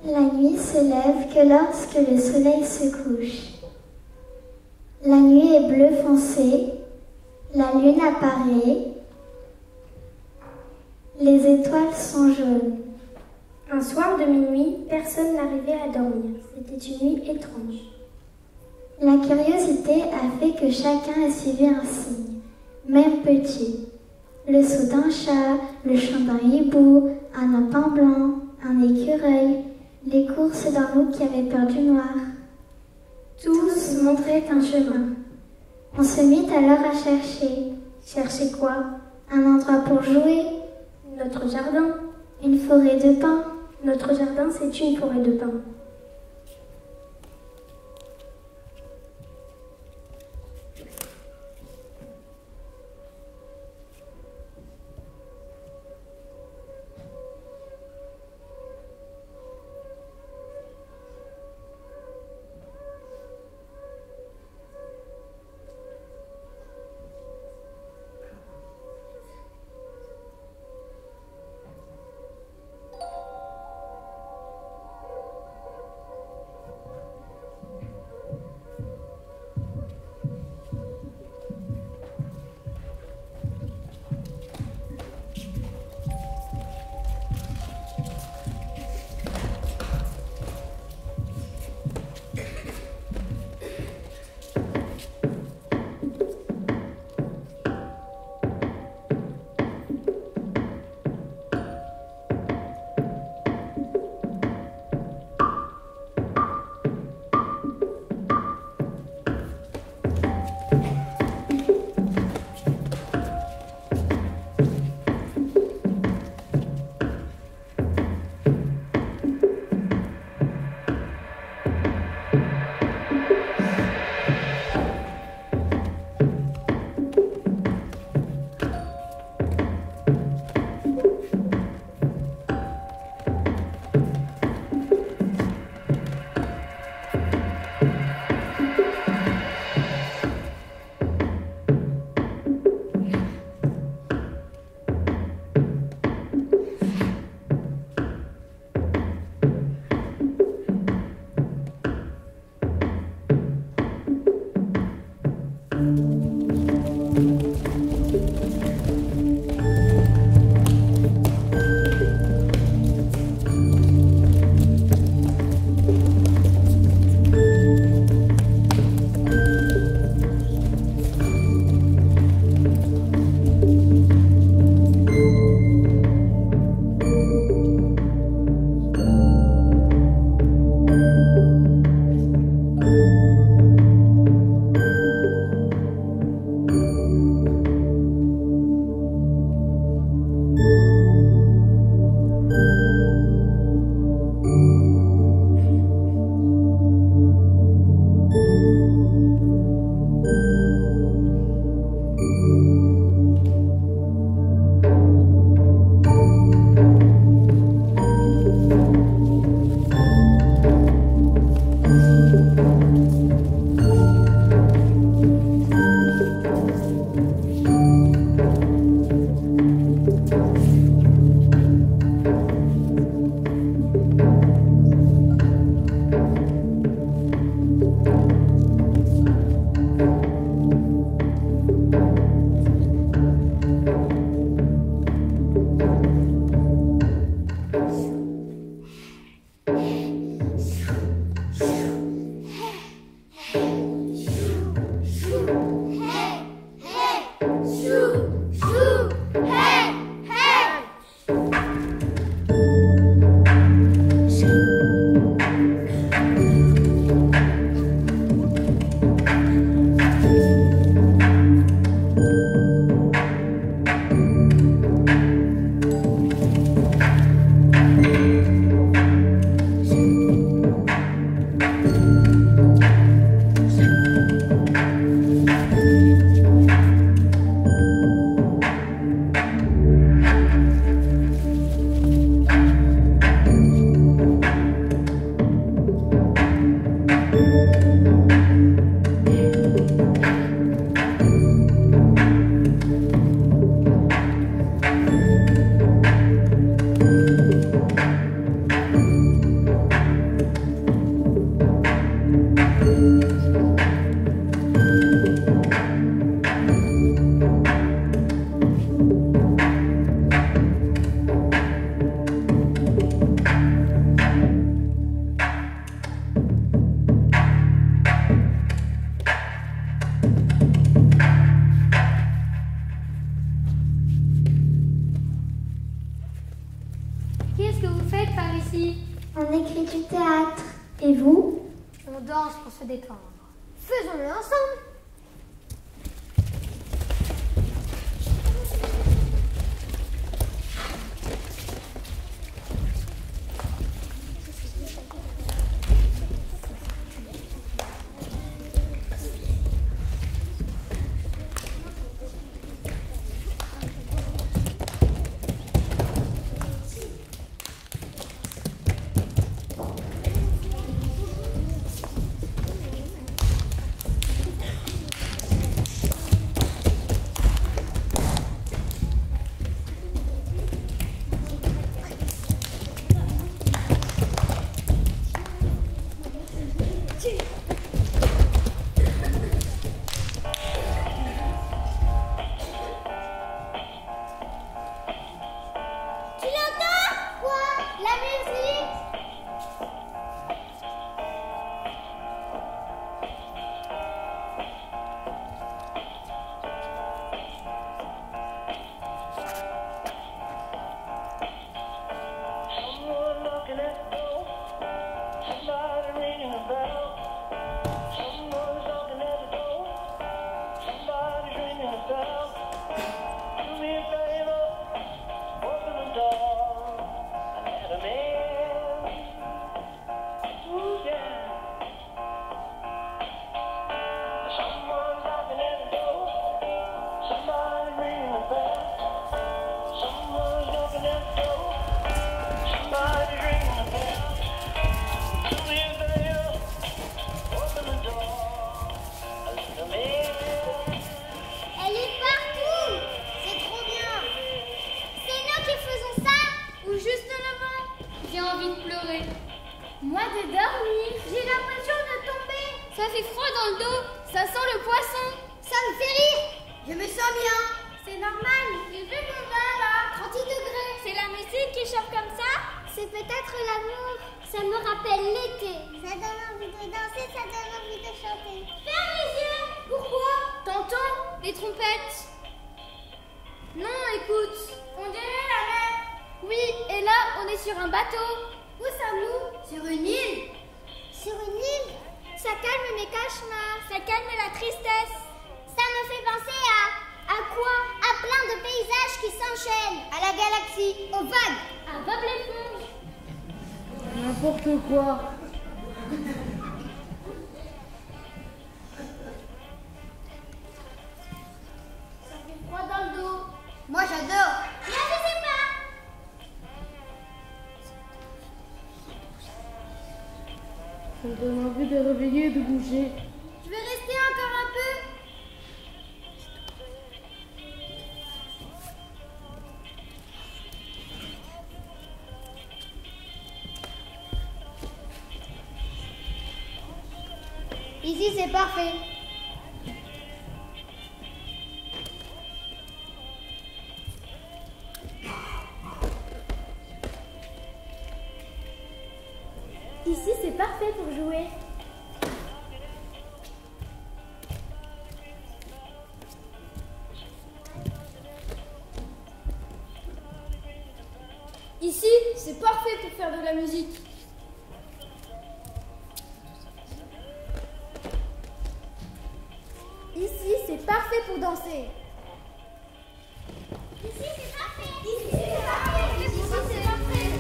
La nuit se lève que lorsque le soleil se couche. La nuit est bleu foncé, la lune apparaît, les étoiles sont jaunes. Un soir de minuit, personne n'arrivait à dormir. C'était une nuit étrange. La curiosité a fait que chacun a suivi un signe, même petit. Le saut d'un chat, le chant d'un hibou, un lapin blanc, un écureuil, les courses d'un loup qui avait peur du noir. Tous montraient un chemin. On se mit alors à chercher. Chercher quoi? Un endroit pour jouer. Notre jardin. Une forêt de pins. Notre jardin, c'est une forêt de pins. théâtre. Et vous? On danse pour se détendre. Faisons-le ensemble. Ça me donne envie de réveiller et de bouger. Je vais rester encore un peu. Ici, c'est parfait. Ici, c'est parfait pour jouer. Ici, c'est parfait pour faire de la musique. Ici, c'est parfait pour danser. Ici, c'est parfait. Ici, c'est parfait. Ici, c'est parfait.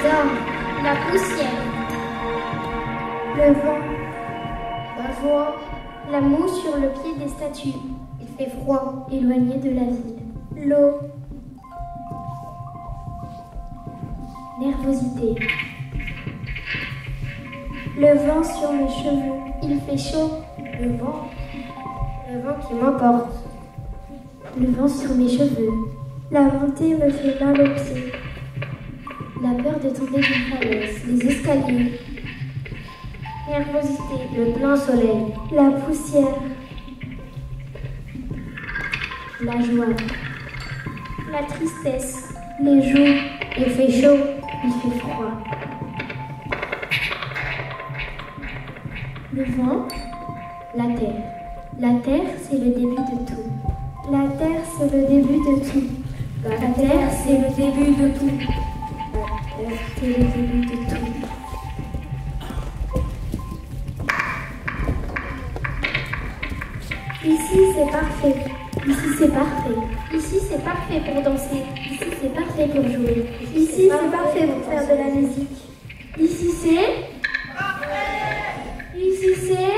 hommes, la poussière, le vent, la voix, la moue sur le pied des statues. Il fait froid, éloigné de la ville. L'eau, nervosité. Le vent sur mes cheveux, il fait chaud. Le vent qui m'emporte. Le vent sur mes cheveux. La montée me fait mal aux pieds. La peur de tomber d'une falaise, les escaliers. Nervosité, le plein soleil. La poussière. La joie. La tristesse. Les joues. Il fait chaud, il fait froid. Le vent. La terre. La terre, c'est le début de tout. La terre, c'est le début de tout. La terre, c'est le début de tout. La terre, c'est le début de tout. Ici, c'est parfait. Ici, c'est parfait. Ici, c'est parfait pour danser. Ici, c'est parfait pour jouer. Ici, c'est parfait pour faire de la musique. Ici, c'est... Ici, c'est...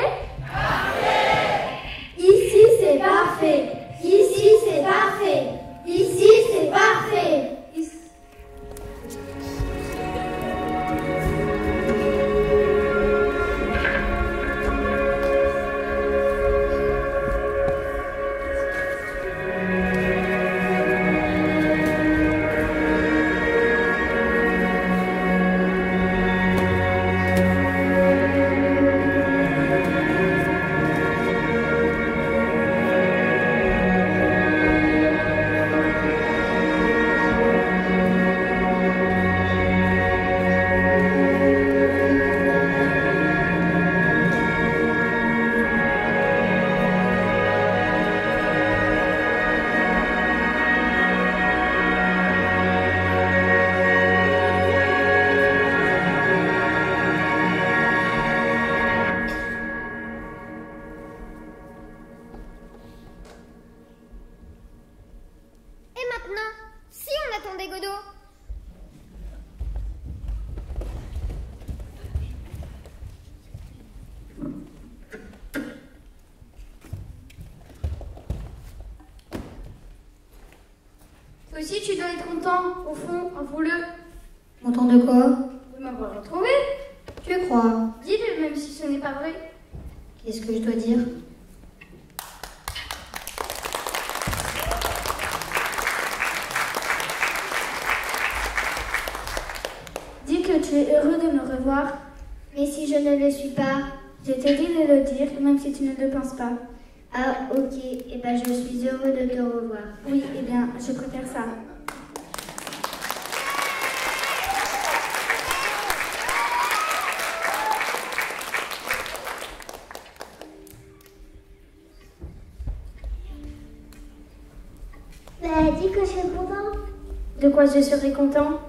Ici, c'est parfait. Ici, c'est parfait. Ici, c'est parfait. Toi aussi, tu dois être content, au fond, avoue-le. Content de quoi? De m'avoir retrouvé. Tu crois? Dis-le, même si ce n'est pas vrai. Qu'est-ce que je dois dire? Dis que tu es heureux de me revoir. Mais si je ne le suis pas, je te dis de le dire, même si tu ne le penses pas. Ah, ok. Eh ben, je suis heureux de te revoir. Oui, eh bien, je préfère ça. Dis que je suis content. De quoi je serai content?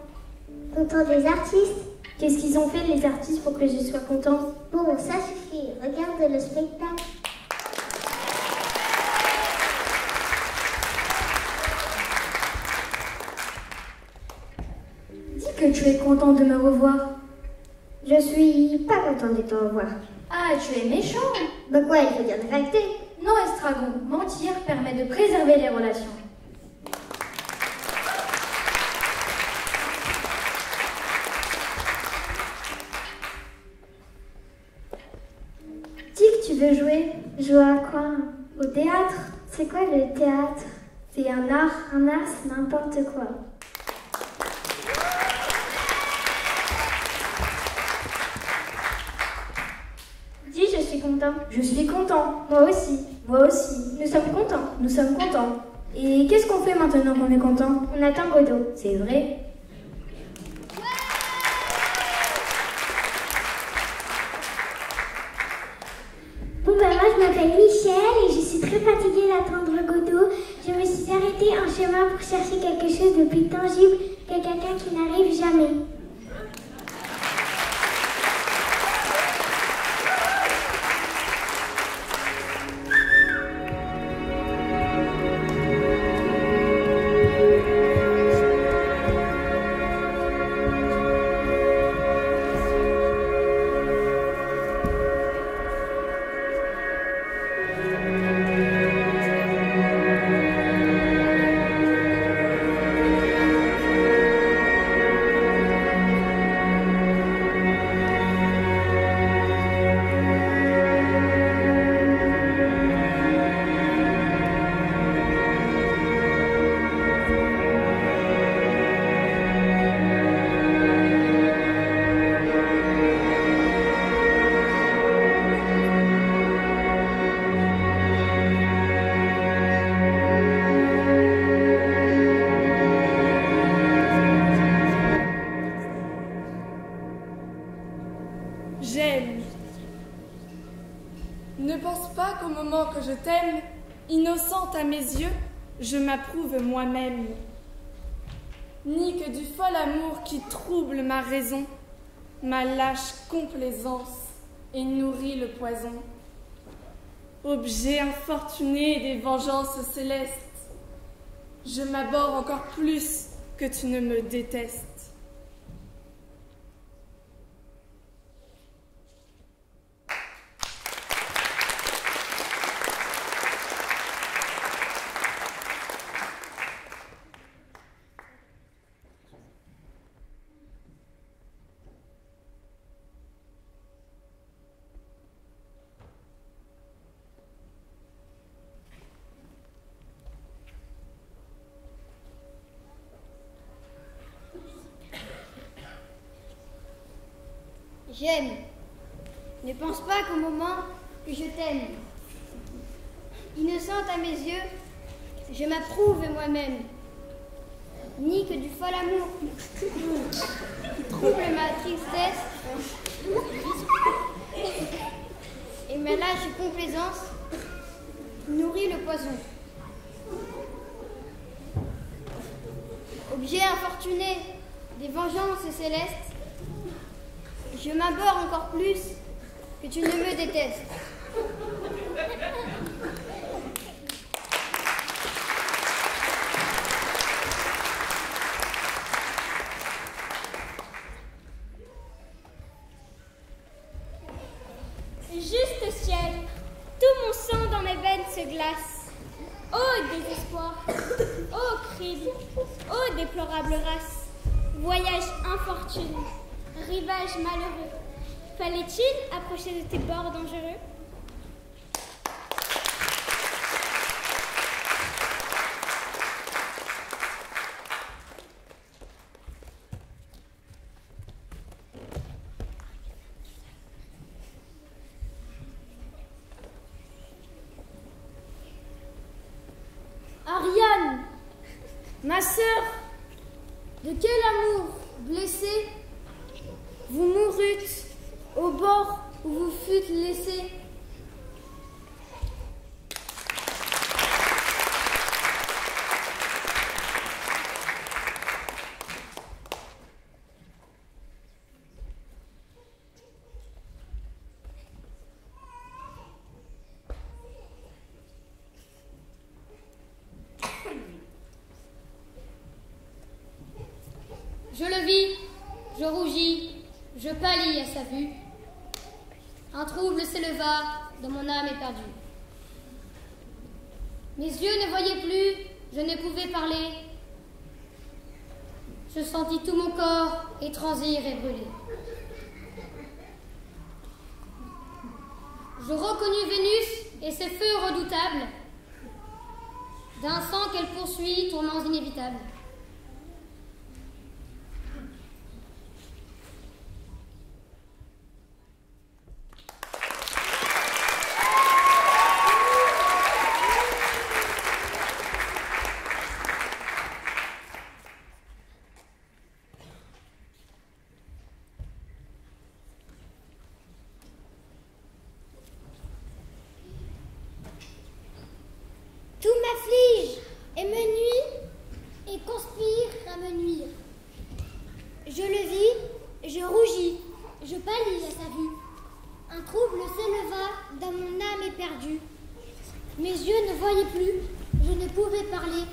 Content des artistes. Qu'est-ce qu'ils ont fait, les artistes, pour que je sois contente? Bon, ça suffit. Regarde le spectacle. Dis que tu es content de me revoir. Je suis pas content de te revoir. Ah, tu es méchant. Bah quoi, il faut dire la vérité. Non, Estragon, mentir permet de préserver les relations. Dis que tu veux jouer. Jouer à quoi? Au théâtre. C'est quoi le théâtre? C'est un art. Un art, c'est n'importe quoi. Dis, je suis content. Je suis content. Moi aussi. Moi aussi. Nous sommes contents. Nous sommes contents. Et qu'est-ce qu'on fait maintenant qu'on est content? On attend Godot. C'est vrai. Bon bah moi je m'appelle Michel et je suis très fatiguée d'attendre Godot. Je me suis arrêtée en chemin pour chercher quelque chose de plus tangible que quelqu'un qui n'arrive jamais. J'aime. Ne pense pas qu'au moment que je t'aime, innocente à mes yeux, je m'approuve moi-même. Ni que du fol amour qui trouble ma raison, ma lâche complaisance et nourrit le poison. Objet infortuné des vengeances célestes, je m'abhorre encore plus que tu ne me détestes. J'aime. Ne pense pas qu'au moment que je t'aime, innocente à mes yeux, je m'approuve moi-même. Ni que du fol amour qui trouble ma tristesse et ma lâche complaisance nourrit le poison. Objet infortuné des vengeances célestes, je m'abhorre encore plus que tu ne me détestes. Juste ciel, tout mon sang dans mes veines se glace. Ô désespoir, ô crime, ô déplorable race, voyage infortuné, rivage malheureux, fallait-il approcher de tes bords dangereux? Ariane, ma sœur, de quel amour blessé vous mourûtes au bord où vous fûtes laissés. Je le vis, je rougis, je pâlis à sa vue. Un trouble s'éleva dans mon âme éperdue. Mes yeux ne voyaient plus, je ne pouvais parler. Je sentis tout mon corps étransir et brûler. Je reconnus Vénus et ses feux redoutables, d'un sang qu'elle poursuit, tourments inévitables. Tout m'afflige et me nuit et conspire à me nuire. Je le vis, je rougis, je pâlis à sa vue. Un trouble s'éleva dans mon âme éperdue. Mes yeux ne voyaient plus, je ne pouvais parler.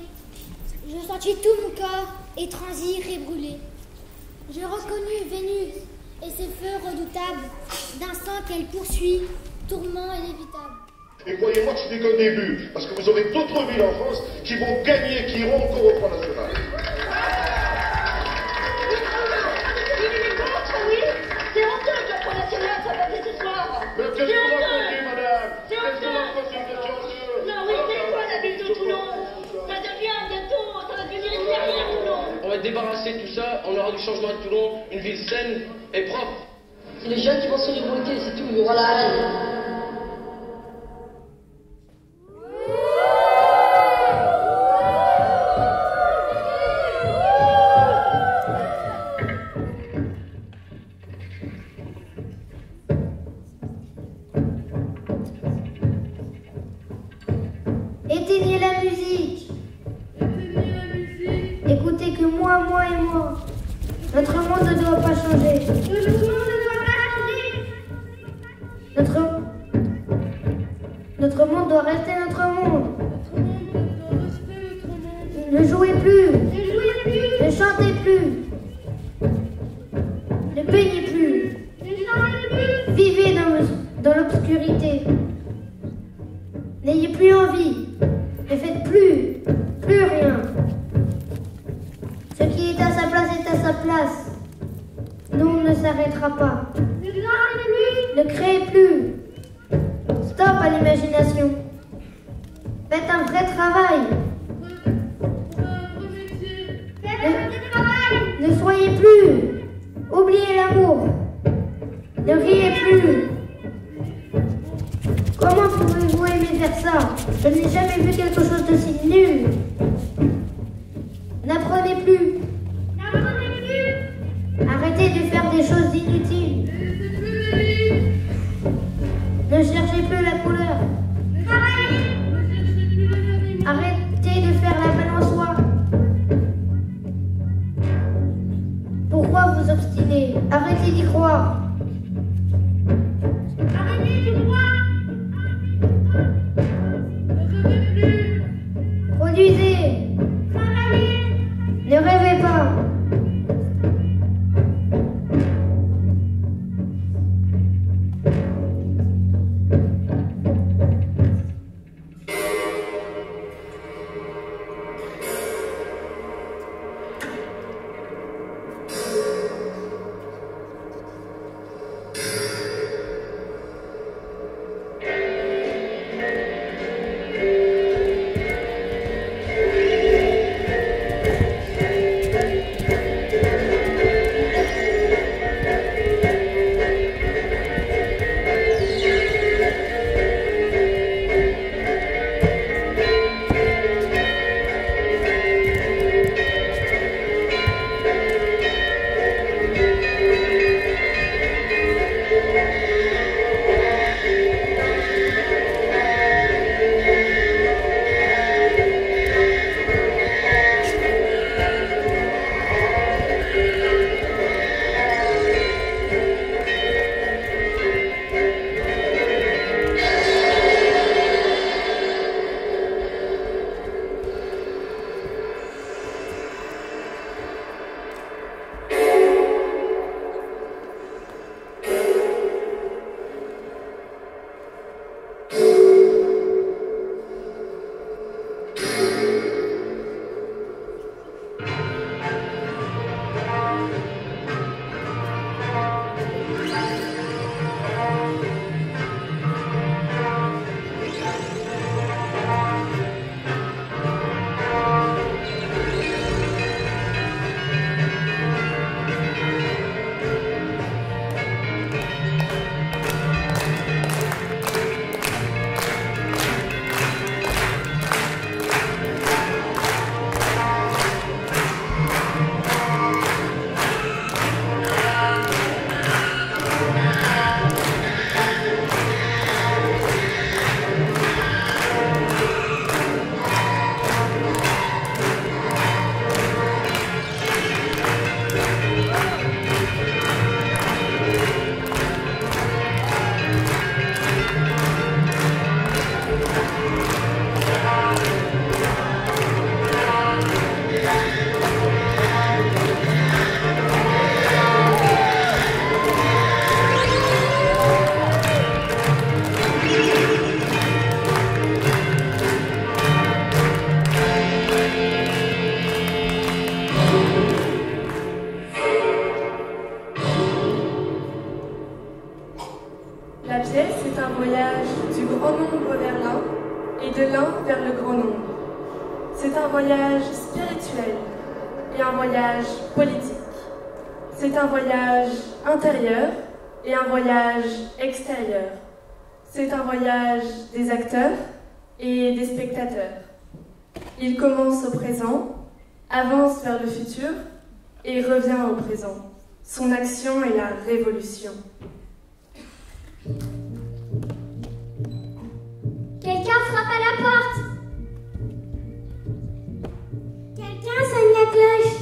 Je sentis tout mon corps étransir et brûler. Je reconnus Vénus et ses feux redoutables, d'un sang qu'elle poursuit, tourment inévitable. Et croyez-moi que ce n'est qu'un début, parce que vous aurez d'autres villes en France qui vont gagner, qui iront encore au Front National. Oui, c'est honteux que le Front National soit passé ce soir. Mais qu'est-ce que vous racontez, madame? C'est Qu'est-ce que vous honteux. racontez, vous êtes honteux? Non, oui, c'est quoi la ville de Toulon? Ça devient bientôt, ça va devenir une dernière Toulon. On va débarrasser de tout ça, on aura du changement à Toulon, une ville saine et propre. C'est les jeunes qui vont se révolter, c'est tout, il y aura la haine. moi et moi. Notre monde ne doit pas changer. Notre monde ne doit pas changer. Notre monde doit rester notre monde. Ne jouez plus. Ne chantez plus. Ne peignez plus. Vivez dans l'obscurité. N'ayez plus envie. Ne faites plus rien. Ce qui est à sa place est à sa place. Nous, on ne s'arrêtera pas. Ne créez plus. Stop à l'imagination. Faites un vrai travail. Ne soyez plus. Oubliez l'amour. Ne riez plus. Comment pouvez-vous aimer faire ça? Je n'ai jamais vu quelque chose de si nul. N'apprenez plus. Arrêtez de faire des choses inutiles. Ne cherchez plus la couleur. Arrêtez de faire la balançoire. Pourquoi vous obstinez? Arrêtez d'y croire. Produisez. Ne rêvez pas. C'est un voyage spirituel et un voyage politique. C'est un voyage intérieur et un voyage extérieur. C'est un voyage des acteurs et des spectateurs. Il commence au présent, avance vers le futur et revient au présent. Son action est la révolution. Quelqu'un frappe à la porte. Quelqu'un sonne la cloche.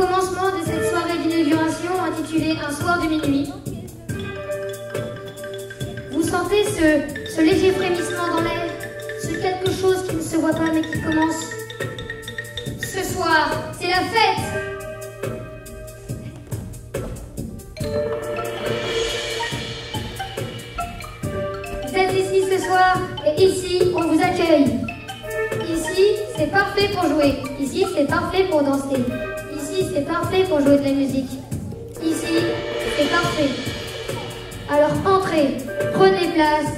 commencement de cette soirée d'inauguration intitulée Un soir de minuit. Vous sentez ce léger frémissement dans l'air, ce quelque chose qui ne se voit pas mais qui commence. Ce soir, c'est la fête. Vous êtes ici ce soir et ici, on vous accueille. Ici, c'est parfait pour jouer. Ici, c'est parfait pour danser. Ici, c'est parfait pour jouer de la musique. Ici, c'est parfait. Alors entrez, prenez place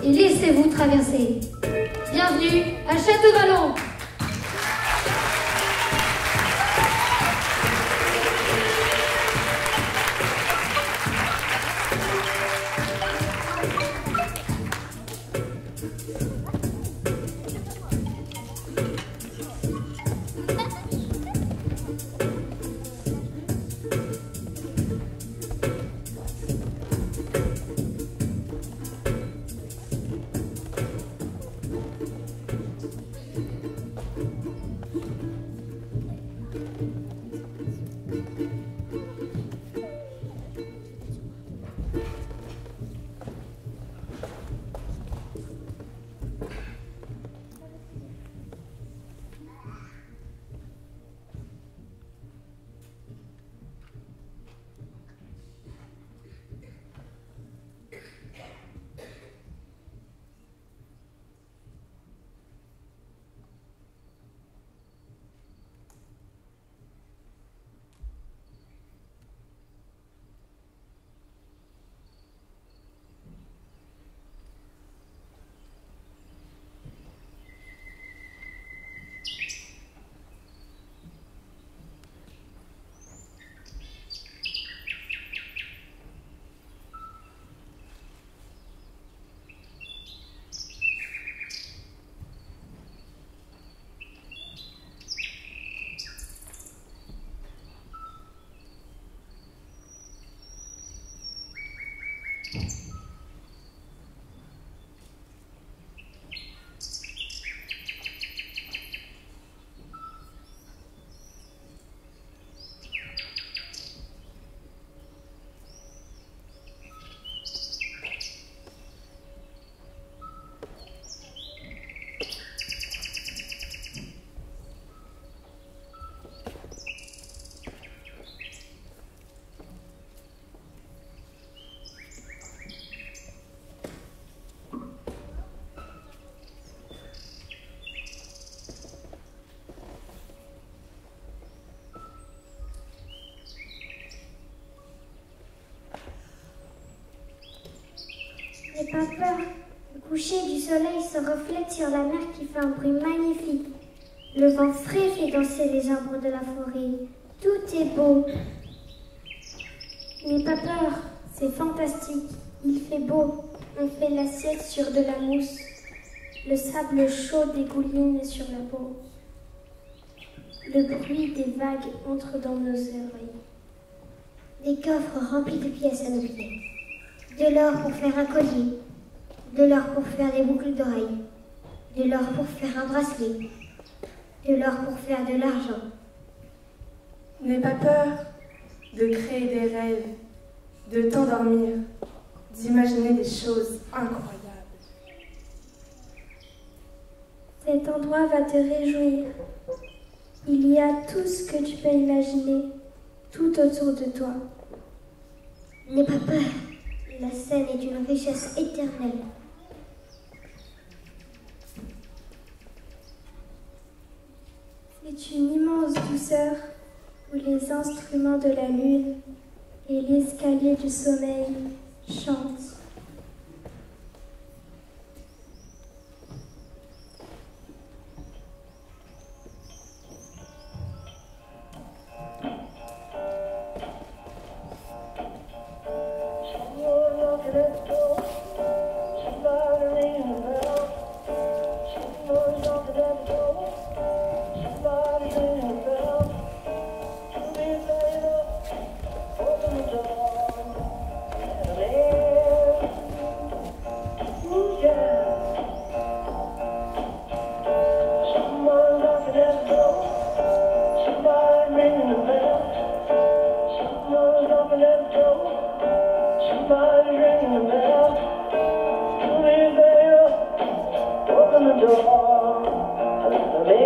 et laissez-vous traverser. Bienvenue à Château-Vallon. N'aie pas peur. Le coucher du soleil se reflète sur la mer qui fait un bruit magnifique. Le vent frais fait danser les arbres de la forêt. Tout est beau. N'aie pas peur. C'est fantastique. Il fait beau. On fait l'assiette sur de la mousse. Le sable chaud dégouline sur la peau. Le bruit des vagues entre dans nos oreilles. Des coffres remplis de pièces à nos pieds. De l'or pour faire un collier, de l'or pour faire des boucles d'oreilles, de l'or pour faire un bracelet, de l'or pour faire de l'argent. N'aie pas peur de créer des rêves, de t'endormir, d'imaginer des choses incroyables. Cet endroit va te réjouir. Il y a tout ce que tu peux imaginer, tout autour de toi. N'aie pas peur. La scène est d'une richesse éternelle. C'est une immense douceur où les instruments de la lune et l'escalier du sommeil chantent. Somebody ring the bell. Please, baby, open the door. Let me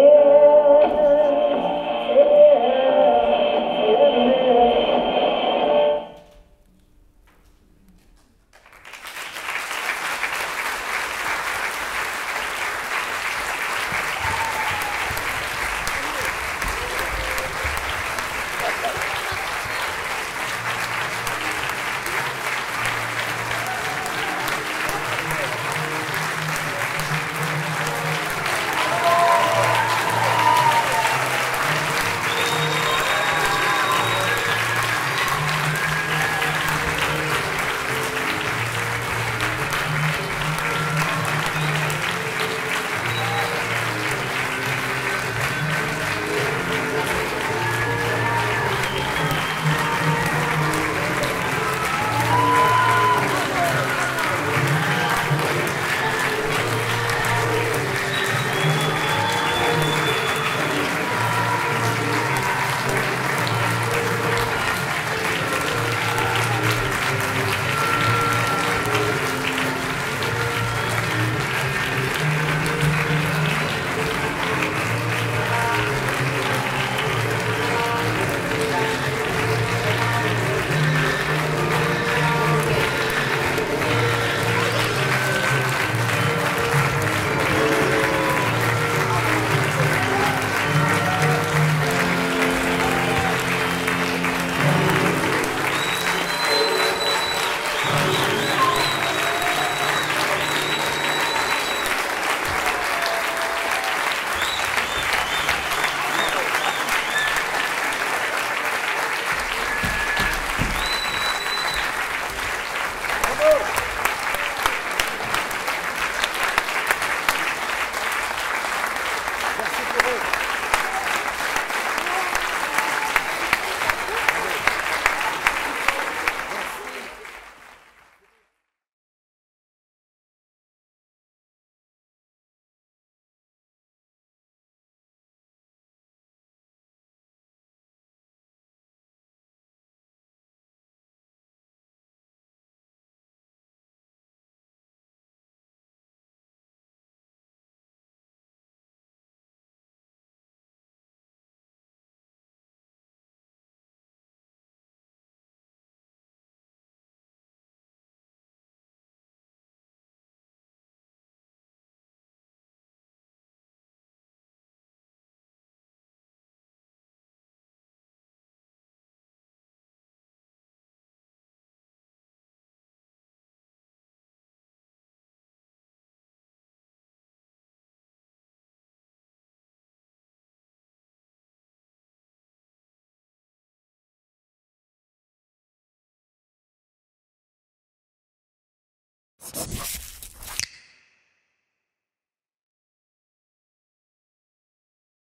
You